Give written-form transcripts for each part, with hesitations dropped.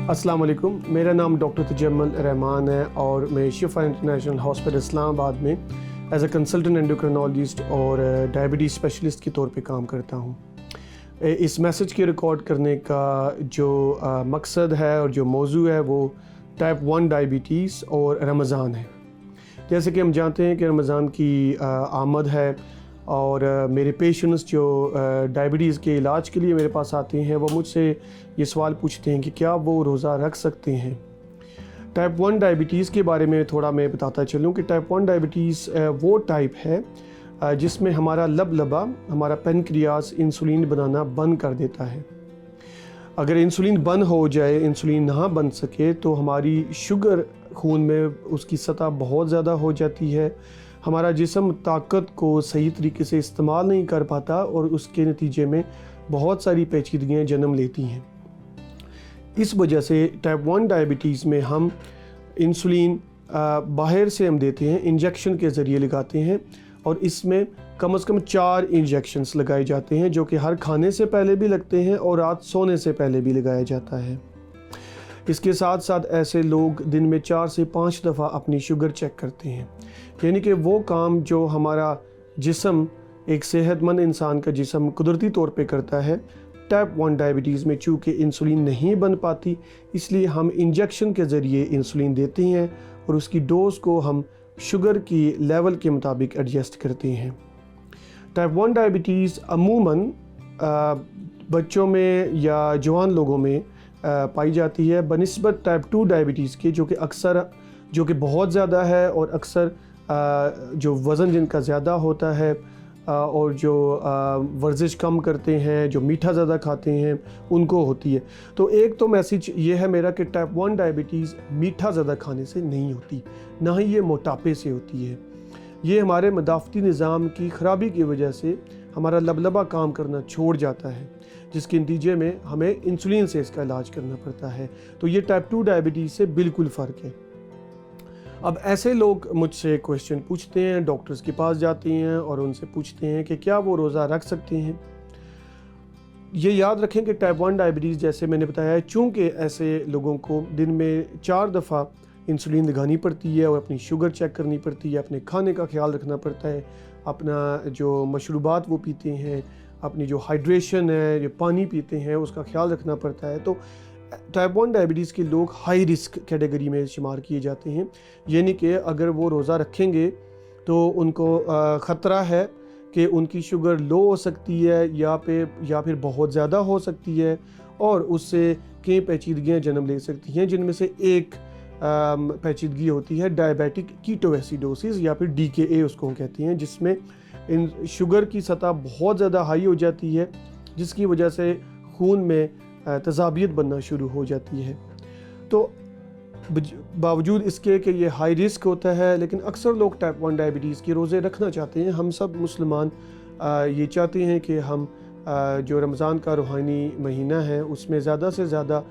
अस्सलाम वालेकुम, मेरा नाम डॉक्टर तजम्मुल रहमान है और मैं शिफा इंटरनेशनल हॉस्पिटल इस्लामाबाद में एज अ कंसल्टेंट एंडोक्रिनोलॉजिस्ट और डायबिटीज़ स्पेशलिस्ट के तौर पे काम करता हूँ। इस मैसेज के रिकॉर्ड करने का जो मकसद है और जो मौजू है वो टाइप 1 डायबिटीज़ और रमज़ान है। जैसे कि हम जानते हैं कि रमज़ान की आमद है और मेरे पेशेंट्स जो डायबिटीज़ के इलाज के लिए मेरे पास आते हैं वो मुझसे ये सवाल पूछते हैं कि क्या वो रोज़ा रख सकते हैं। टाइप 1 डायबिटीज़ के बारे में थोड़ा मैं बताता चलूँ कि टाइप 1 डायबिटीज़ वो टाइप है जिसमें हमारा लबलबा, हमारा पेनक्रियास इंसुलिन बनाना बंद कर देता है। अगर इंसुलिन बंद हो जाए, इंसुलिन ना बन सके तो हमारी शुगर खून में उसकी सतह बहुत ज़्यादा हो जाती है। हमारा जिस्म ताकत को सही तरीके से इस्तेमाल नहीं कर पाता और उसके नतीजे में बहुत सारी पेचीदगियाँ जन्म लेती हैं। इस वजह से टाइप 1 डायबिटीज़ में हम इंसुलिन बाहर से हम देते हैं, इंजेक्शन के ज़रिए लगाते हैं और इसमें कम से कम 4 इंजेक्शन्स लगाए जाते हैं जो कि हर खाने से पहले भी लगते हैं और रात सोने से पहले भी लगाया जाता है। इसके साथ साथ ऐसे लोग दिन में 4 से 5 दफ़ा अपनी शुगर चेक करते हैं, यानी कि वो काम जो हमारा जिस्म, एक सेहतमंद इंसान का जिस्म कुदरती तौर पे करता है, टाइप 1 डायबिटीज़ में चूँकि इंसुलिन नहीं बन पाती इसलिए हम इंजेक्शन के ज़रिए इंसुलिन देते हैं और उसकी डोज़ को हम शुगर की लेवल के मुताबिक एडजस्ट करते हैं। टाइप 1 डायबिटीज़ अमूमन बच्चों में या जवान लोगों में पाई जाती है बनिस्बत टाइप 2 डायबिटीज़ के, जो कि बहुत ज़्यादा है और अक्सर जो वज़न जिनका ज़्यादा होता है और जो वर्जिश कम करते हैं, जो मीठा ज़्यादा खाते हैं, उनको होती है। तो एक तो मैसेज ये है मेरा कि टाइप 1 डायबिटीज़ मीठा ज़्यादा खाने से नहीं होती, ना ही ये मोटापे से होती है। ये हमारे मदाफ़ती निज़ाम की ख़राबी की वजह से हमारा लबलबा काम करना छोड़ जाता है, जिसके नतीजे में हमें इंसुलिन से इसका इलाज करना पड़ता है। तो ये टाइप 2 डायबिटीज़ से बिल्कुल फ़र्क है। अब ऐसे लोग मुझसे क्वेश्चन पूछते हैं, डॉक्टर्स के पास जाते हैं और उनसे पूछते हैं कि क्या वो रोज़ा रख सकते हैं। ये याद रखें कि टाइप 1 डायबिटीज़, जैसे मैंने बताया है, चूँकि ऐसे लोगों को दिन में 4 दफ़ा इंसुलिन लगानी पड़ती है और अपनी शुगर चेक करनी पड़ती है, अपने खाने का ख्याल रखना पड़ता है, अपना जो मशरूबात वो पीते हैं, अपनी जो हाइड्रेशन है, जो पानी पीते हैं, उसका ख्याल रखना पड़ता है। तो टाइप 1 डायबिटीज़ के लोग हाई रिस्क कैटेगरी में शुमार किए जाते हैं, यानी कि अगर वो रोज़ा रखेंगे तो उनको ख़तरा है कि उनकी शुगर लो हो सकती है या फिर बहुत ज़्यादा हो सकती है और उससे कई पेचीदगियाँ जन्म ले सकती हैं, जिनमें से एक पेचीदगी होती है डायबिटिक कीटोएसिडोसिस या फिर DKA उसको कहते हैं, जिसमें इन शुगर की सतह बहुत ज़्यादा हाई हो जाती है, जिसकी वजह से खून में तज़ाबियत बनना शुरू हो जाती है। तो बावजूद इसके कि ये हाई रिस्क होता है, लेकिन अक्सर लोग टाइप 1 डायबिटीज़ के रोज़े रखना चाहते हैं। हम सब मुसलमान ये चाहते हैं कि हम जो रमज़ान का रूहानी महीना है उसमें ज़्यादा से ज़्यादा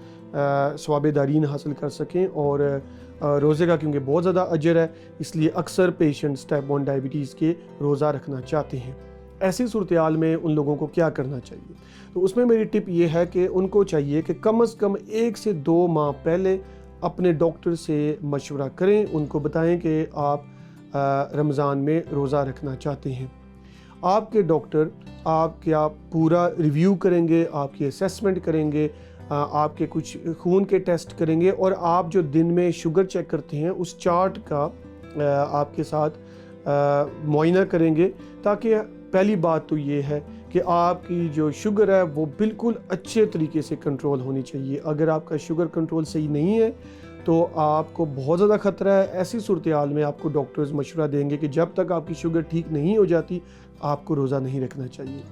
सवाबेदारीन हासिल कर सकें और रोज़े का क्योंकि बहुत ज़्यादा अजर है, इसलिए अक्सर पेशेंट्स टाइप 1 डायबिटीज़ के रोज़ा रखना चाहते हैं। ऐसी सूरत-ए-हाल में उन लोगों को क्या करना चाहिए? तो उसमें मेरी टिप ये है कि उनको चाहिए कि कम से कम 1 से 2 माह पहले अपने डॉक्टर से मशवरा करें। उनको बताएं कि आप रमज़ान में रोज़ा रखना चाहते हैं। आपके डॉक्टर आपका पूरा रिव्यू करेंगे, आपकी असेसमेंट करेंगे, आपके कुछ खून के टेस्ट करेंगे और आप जो दिन में शुगर चेक करते हैं उस चार्ट का आपके साथ मुआयना करेंगे, ताकि पहली बात तो ये है कि आपकी जो शुगर है वो बिल्कुल अच्छे तरीके से कंट्रोल होनी चाहिए। अगर आपका शुगर कंट्रोल सही नहीं है तो आपको बहुत ज़्यादा ख़तरा है। ऐसी सूरत-ए-हाल में आपको डॉक्टर्स मशवरा देंगे कि जब तक आपकी शुगर ठीक नहीं हो जाती आपको रोज़ा नहीं रखना चाहिए।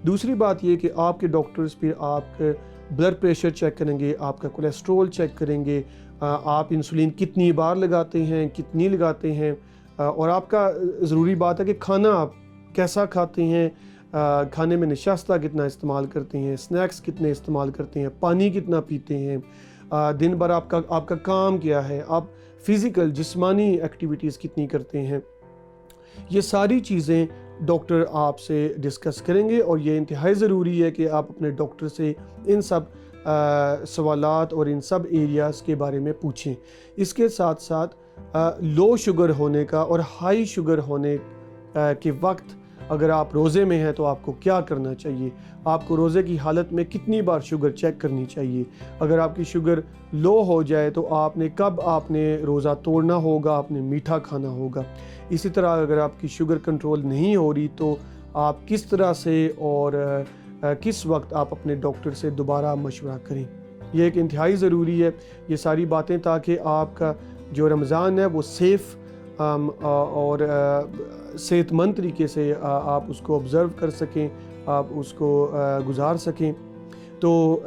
दूसरी बात ये कि आपके डॉक्टर्स फिर आपके ब्लड प्रेशर चेक करेंगे, आपका कोलेस्ट्रॉल चेक करेंगे, आप इंसुलिन कितनी बार लगाते हैं, कितनी लगाते हैं, और आपका ज़रूरी बात है कि खाना आप कैसा खाते हैं, खाने में नशास्ता कितना इस्तेमाल करते हैं, स्नैक्स कितने इस्तेमाल करते हैं, पानी कितना पीते हैं, दिन भर आपका काम क्या है, आप फ़िज़िकल जिस्मानी एक्टिविटीज़ कितनी करते हैं। ये सारी चीज़ें डॉक्टर आपसे डिस्कस करेंगे और ये इंतहाई ज़रूरी है कि आप अपने डॉक्टर से इन सब سوالات اور ان سب ایریاز کے بارے میں پوچھیں۔ اس کے ساتھ ساتھ لو شوگر ہونے کا اور ہائی شوگر ہونے کے وقت اگر آپ روزے میں ہیں تو آپ کو کیا کرنا چاہیے، آپ کو روزے کی حالت میں کتنی بار شوگر چیک کرنی چاہیے، اگر آپ کی شوگر لو ہو جائے تو کب آپ نے روزہ توڑنا ہوگا، آپ نے میٹھا کھانا ہوگا۔ اسی طرح اگر آپ کی شوگر کنٹرول نہیں ہو رہی تو آپ کس طرح سے اور کس وقت آپ اپنے ڈاکٹر سے دوبارہ مشورہ کریں۔ یہ ایک انتہائی ضروری ہے یہ ساری باتیں، تاکہ آپ کا جو رمضان ہے وہ سیف اور صحت مند طریقے سے آپ اس کو آبزرو کر سکیں، آپ اس کو گزار سکیں۔ تو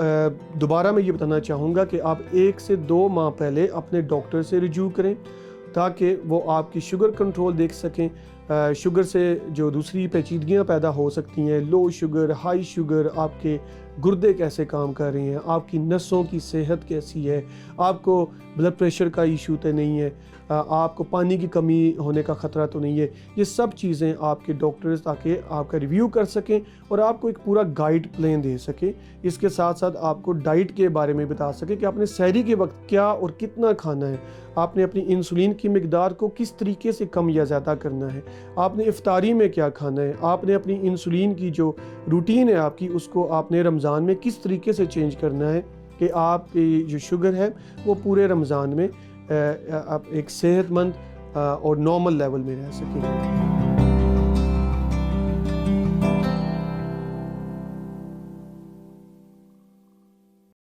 دوبارہ میں یہ بتانا چاہوں گا کہ آپ 1 سے 2 ماہ پہلے اپنے ڈاکٹر سے رجوع کریں تاکہ وہ آپ کی شوگر کنٹرول دیکھ سکیں۔ شوگر سے جو دوسری پیچیدگیاں پیدا ہو سکتی ہیں، لو شوگر، ہائی شوگر، آپ کے گردے کیسے کام کر رہے ہیں، آپ کی نسوں کی صحت کیسی ہے، آپ کو بلڈ پریشر کا ایشو تو نہیں ہے، آپ کو پانی کی کمی ہونے کا خطرہ تو نہیں ہے۔ یہ سب چیزیں آپ کے ڈاکٹرز تاکہ آپ کا ریویو کر سکیں اور آپ کو ایک پورا گائیڈ پلان دے سکیں۔ اس کے ساتھ ساتھ آپ کو ڈائٹ کے بارے میں بتا سکیں کہ آپ نے سحری کے وقت کیا اور کتنا کھانا ہے، آپ نے اپنی انسولین کی مقدار کو کس طریقے سے کم یا زیادہ کرنا ہے، آپ نے افطاری میں کیا کھانا ہے، آپ نے اپنی انسولین کی جو روٹین ہے آپ کی اس کو آپ نے رمضان میں کس طریقے سے چینج کرنا ہے کہ آپ کی جو شوگر ہے وہ پورے رمضان میں ایک صحت مند اور نارمل لیول میں رہ سکیں۔